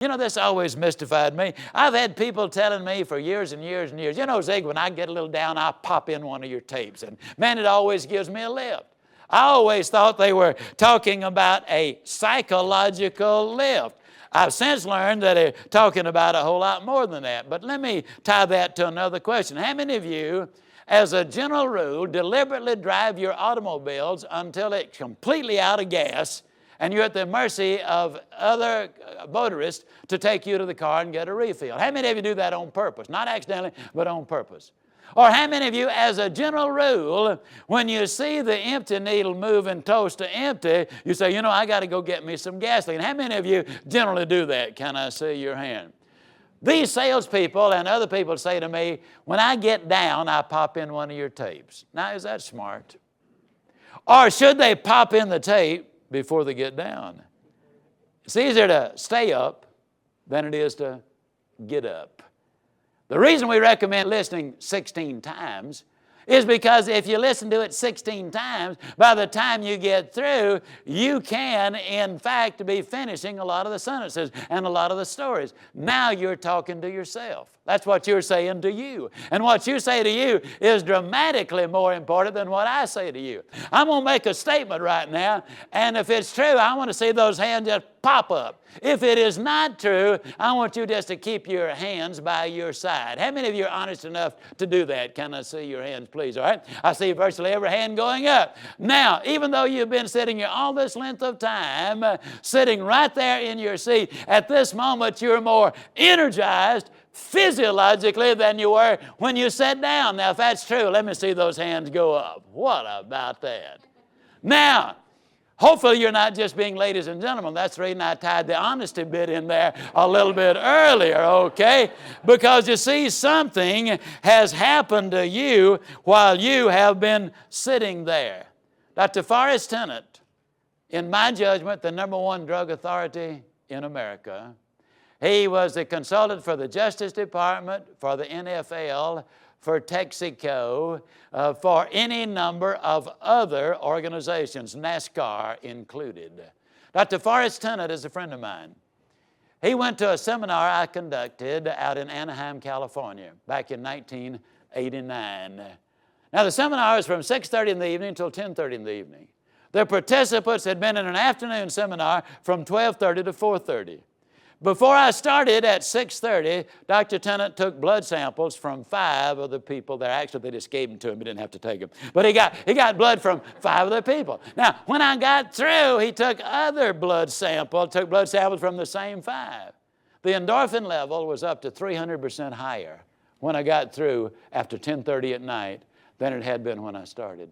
You know, this always mystified me. I've had people telling me for years and years and years, you know, Zig, when I get a little down, I'll pop in one of your tapes. And man, it always gives me a lift. I always thought they were talking about a psychological lift. I've since learned that they're talking about a whole lot more than that. But let me tie that to another question. How many of you, as a general rule, deliberately drive your automobiles until it's completely out of gas and you're at the mercy of other motorists to take you to the car and get a refill? How many of you do that on purpose? Not accidentally, but on purpose. Or how many of you, as a general rule, when you see the empty needle moving toast to empty, you say, you know, I got to go get me some gasoline? How many of you generally do that? Can I see your hand? These salespeople and other people say to me, when I get down, I pop in one of your tapes. Now, is that smart? Or should they pop in the tape before they get down? It's easier to stay up than it is to get up. The reason we recommend listening 16 times is because if you listen to it 16 times, by the time you get through, you can, in fact, be finishing a lot of the sentences and a lot of the stories. Now you're talking to yourself. That's what you're saying to you. And what you say to you is dramatically more important than what I say to you. I'm going to make a statement right now, and if it's true, I want to see those hands just pop up. If it is not true, I want you just to keep your hands by your side. How many of you are honest enough to do that? Can I see your hands, please? All right? I see virtually every hand going up. Now, even though you've been sitting here all this length of time, sitting right there in your seat, at this moment you're more energized physiologically than you were when you sat down. Now, if that's true, let me see those hands go up. What about that? Now, hopefully you're not just being ladies and gentlemen. That's the reason I tied the honesty bit in there a little bit earlier, okay? Because you see, something has happened to you while you have been sitting there. Dr. Forrest Tennant, in my judgment, the number one drug authority in America. He was the consultant for the Justice Department, for the NFL, for Texaco, for any number of other organizations, NASCAR included. Dr. Forrest Tennant is a friend of mine. He went to a seminar I conducted out in Anaheim, California, back in 1989. Now, the seminar was from 6:30 in the evening until 10:30 in the evening. The participants had been in an afternoon seminar from 12:30 to 4:30. Before I started at 6:30, Dr. Tennant took blood samples from 5 of the people there. Actually, they just gave them to him. He didn't have to take them. But he got blood from 5 of the people. Now, when I got through, he took other blood samples from the same 5. The endorphin level was up to 300% higher when I got through after 10:30 at night than it had been when I started.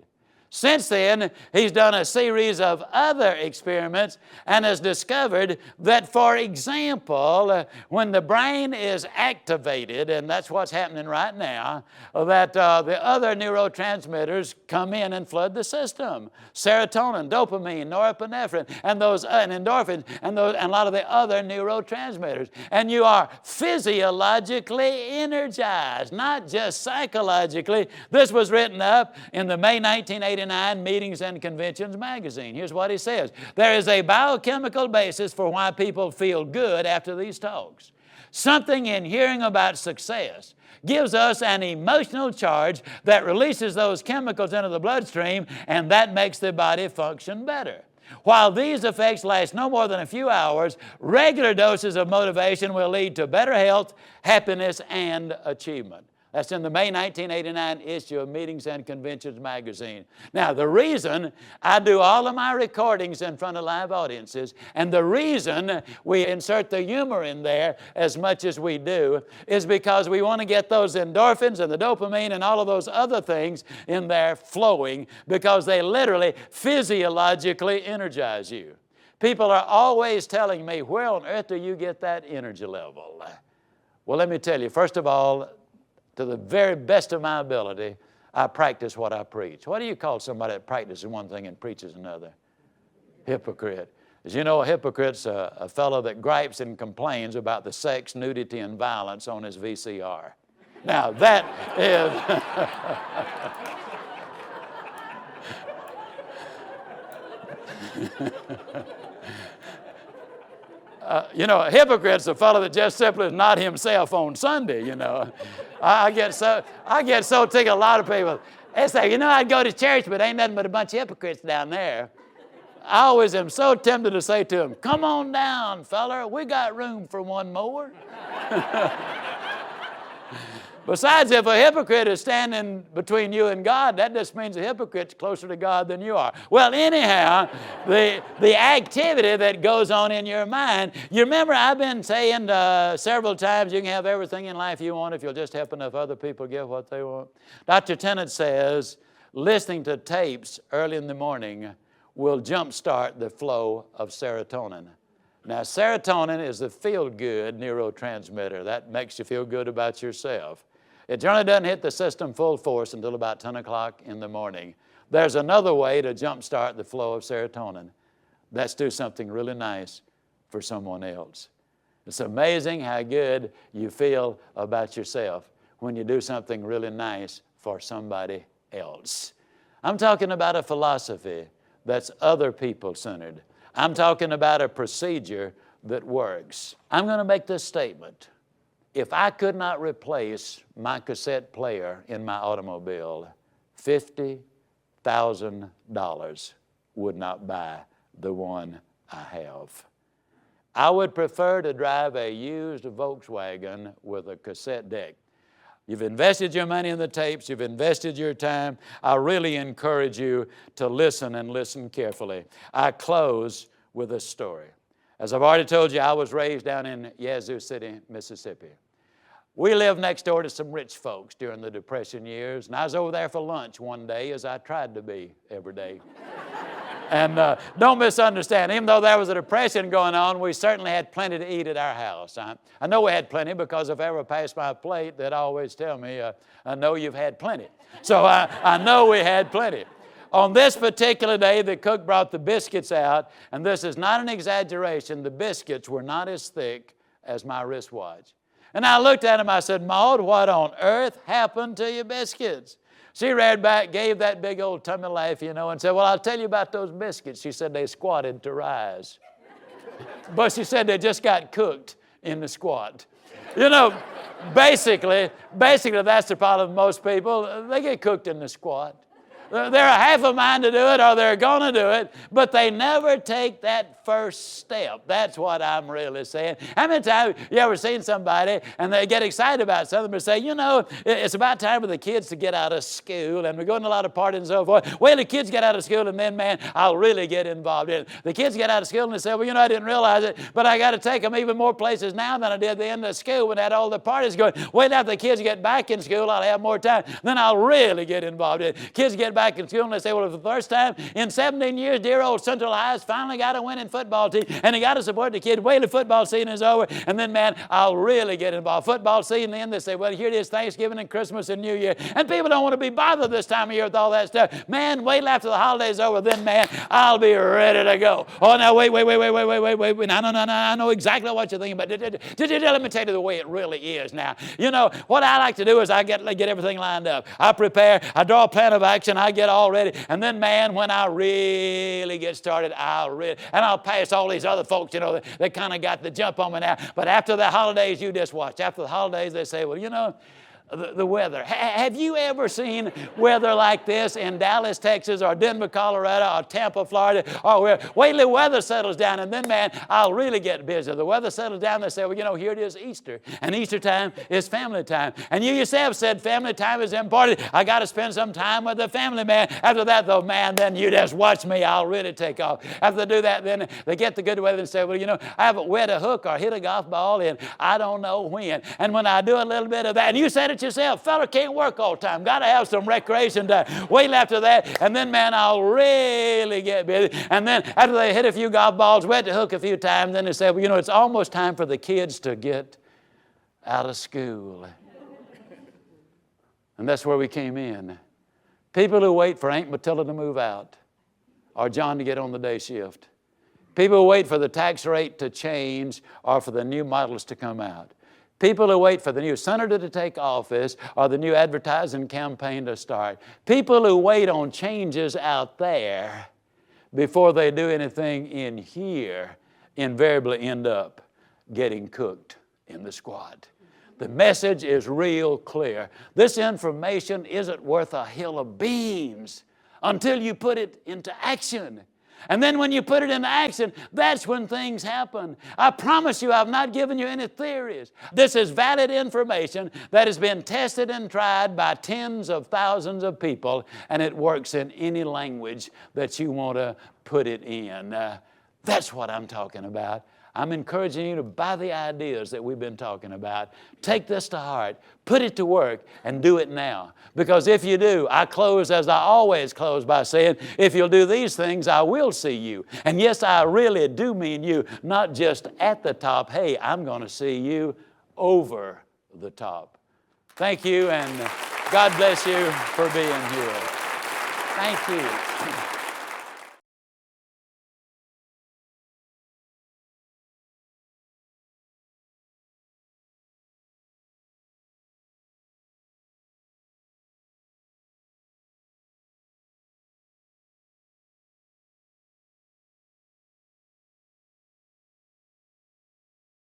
Since then, he's done a series of other experiments and has discovered that, for example, when the brain is activated, and that's what's happening right now, that the other neurotransmitters come in and flood the system. Serotonin, dopamine, norepinephrine, and endorphins, and a lot of the other neurotransmitters. And you are physiologically energized, not just psychologically. This was written up in the May 1989 Meetings and Conventions magazine. Here's what he says. There is a biochemical basis for why people feel good after these talks. Something in hearing about success gives us an emotional charge that releases those chemicals into the bloodstream, and that makes the body function better. While these effects last no more than a few hours, regular doses of motivation will lead to better health, happiness, and achievement. That's in the May 1989 issue of Meetings and Conventions magazine. Now, the reason I do all of my recordings in front of live audiences, and the reason we insert the humor in there as much as we do, is because we want to get those endorphins and the dopamine and all of those other things in there flowing, because they literally physiologically energize you. People are always telling me, where on earth do you get that energy level? Well, let me tell you, first of all, to the very best of my ability, I practice what I preach. What do you call somebody that practices one thing and preaches another? Hypocrite. As you know, a hypocrite's a fellow that gripes and complains about the sex, nudity, and violence on his VCR. Now, that is... A hypocrite's a fellow that just simply is not himself on Sunday, I get so tickled. A lot of people, they say, I'd go to church, but ain't nothing but a bunch of hypocrites down there. I always am so tempted to say to them, come on down, feller. We got room for one more. Besides, if a hypocrite is standing between you and God, that just means a hypocrite's closer to God than you are. Well, anyhow, the activity that goes on in your mind, you remember I've been saying several times you can have everything in life you want if you'll just help enough other people get what they want. Dr. Tennant says listening to tapes early in the morning will jumpstart the flow of serotonin. Now, serotonin is the feel-good neurotransmitter. That makes you feel good about yourself. It generally doesn't hit the system full force until about 10 o'clock in the morning. There's another way to jumpstart the flow of serotonin. That's do something really nice for someone else. It's amazing how good you feel about yourself when you do something really nice for somebody else. I'm talking about a philosophy that's other people-centered. I'm talking about a procedure that works. I'm going to make this statement. If I could not replace my cassette player in my automobile, $50,000 would not buy the one I have. I would prefer to drive a used Volkswagen with a cassette deck. You've invested your money in the tapes. You've invested your time. I really encourage you to listen and listen carefully. I close with a story. As I've already told you, I was raised down in Yazoo City, Mississippi. We lived next door to some rich folks during the Depression years, and I was over there for lunch one day, as I tried to be every day. And don't misunderstand, even though there was a depression going on, we certainly had plenty to eat at our house. I know we had plenty because if I ever passed my plate, they'd always tell me, I know you've had plenty. So I know we had plenty. On this particular day, the cook brought the biscuits out, and this is not an exaggeration, the biscuits were not as thick as my wristwatch. And I looked at him, I said, Maud, what on earth happened to your biscuits? She reared back, gave that big old tummy laugh, and said, well, I'll tell you about those biscuits. She said they squatted to rise. But she said they just got cooked in the squat. Basically, that's the problem with most people. They get cooked in the squat. They're a half a mind to do it or they're going to do it, but they never take that first step. That's what I'm really saying. How many times you ever seen somebody and they get excited about something and say, it's about time for the kids to get out of school and we're going to a lot of parties and so forth. Well, the kids get out of school and then, man, I'll really get involved in it. The kids get out of school and they say, well, I didn't realize it, but I got to take them even more places now than I did at the end of school when I had all the parties going. Wait after the kids get back in school, I'll have more time. Then I'll really get involved in it. Kids get back in school and they say, well, for the first time in 17 years, dear old Central High's finally got a winning football team and he got to support the kids. Wait till football season is over and then, man, I'll really get involved. Football season, then they say, well, here it is Thanksgiving and Christmas and New Year. And people don't want to be bothered this time of year with all that stuff. Man, wait till after the holidays over, then, man, I'll be ready to go. Oh, now, wait. No, I know exactly what you're thinking about. Let me tell you the way it really is now. What I like to do is I get everything lined up. I prepare, I draw a plan of action, I get all ready. And then, man, when I really get started, I'll pass all these other folks, that kind of got the jump on me now. But after the holidays, you just watch. After the holidays, they say, well, the weather. Have you ever seen weather like this in Dallas, Texas, or Denver, Colorado, or Tampa, Florida, or where? Wait till the weather settles down, and then, man, I'll really get busy. The weather settles down, they say, well, here it is Easter, and Easter time is family time. And you yourself said family time is important. I got to spend some time with the family, man. After that, though, man, then you just watch me. I'll really take off. After they do that, then they get the good weather and say, well, I haven't wet a hook or hit a golf ball in I don't know when. And when I do a little bit of that, and you said it yourself, fella can't work all the time. Got to have some recreation time. Wait after that, and then, man, I'll really get busy. And then after they hit a few golf balls, wet the hook a few times, then they say, well, it's almost time for the kids to get out of school. And that's where we came in. People who wait for Aunt Matilda to move out or John to get on the day shift. People who wait for the tax rate to change or for the new models to come out. People who wait for the new senator to take office or the new advertising campaign to start. People who wait on changes out there before they do anything in here invariably end up getting cooked in the squad. The message is real clear. This information isn't worth a hill of beans until you put it into action. And then when you put it into action, that's when things happen. I promise you, I've not given you any theories. This is valid information that has been tested and tried by tens of thousands of people, and it works in any language that you want to put it in. That's what I'm talking about. I'm encouraging you to buy the ideas that we've been talking about. Take this to heart, put it to work, and do it now. Because if you do, I close as I always close by saying, if you'll do these things, I will see you. And yes, I really do mean you, not just at the top. Hey, I'm going to see you over the top. Thank you, and God bless you for being here. Thank you.